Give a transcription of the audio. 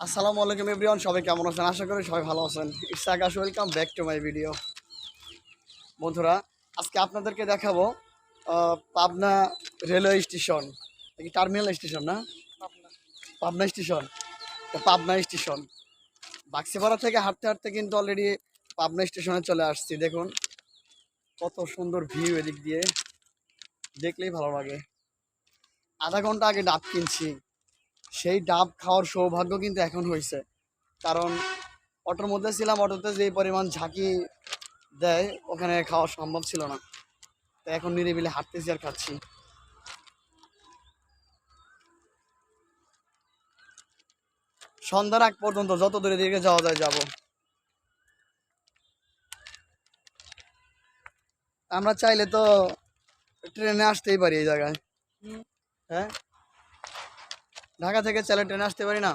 আসসালামু আলাইকুম এভরিওয়ান, সবাই কেমন আছেন? আশা করি সবাই ভালো আছেন। It's Akash, welcome back to my video. বন্ধুরা, আজকে আপনাদেরকে দেখাবো Pabna railway station, terminal station না, পাবনা স্টেশন। পাবনা স্টেশন বাক্সিপাড়া থেকে হাঁটতে হাঁটতে কিন্তু অলরেডি পাবনা স্টেশনে চলে আসছি। দেখুন কত সুন্দর ভিউ, এদিক দিয়ে দেখলেই ভালো লাগে। আধা ঘন্টা আগে ডাব কিনছি, সেই ডাব খাওয়ার সৌভাগ্য কিন্তু এখন হয়েছে। কারণ অটোর মধ্যে ছিলাম, অটোতে যে পরিমাণ ঝাঁকি দেয় ওখানে খাওয়া সম্ভব ছিল না। তো এখন নিরিবিলি হাঁটতেছি আর খাচ্ছি। সন্ধ্যার আগ পর্যন্ত যত দূরে দিকে যাওয়া যায় যাব। আমরা চাইলে তো ট্রেনে আসতেই পারি এই জায়গায়। হ্যাঁ, ঢাকা থেকে চাইলে ট্রেনে আসতে পারি না?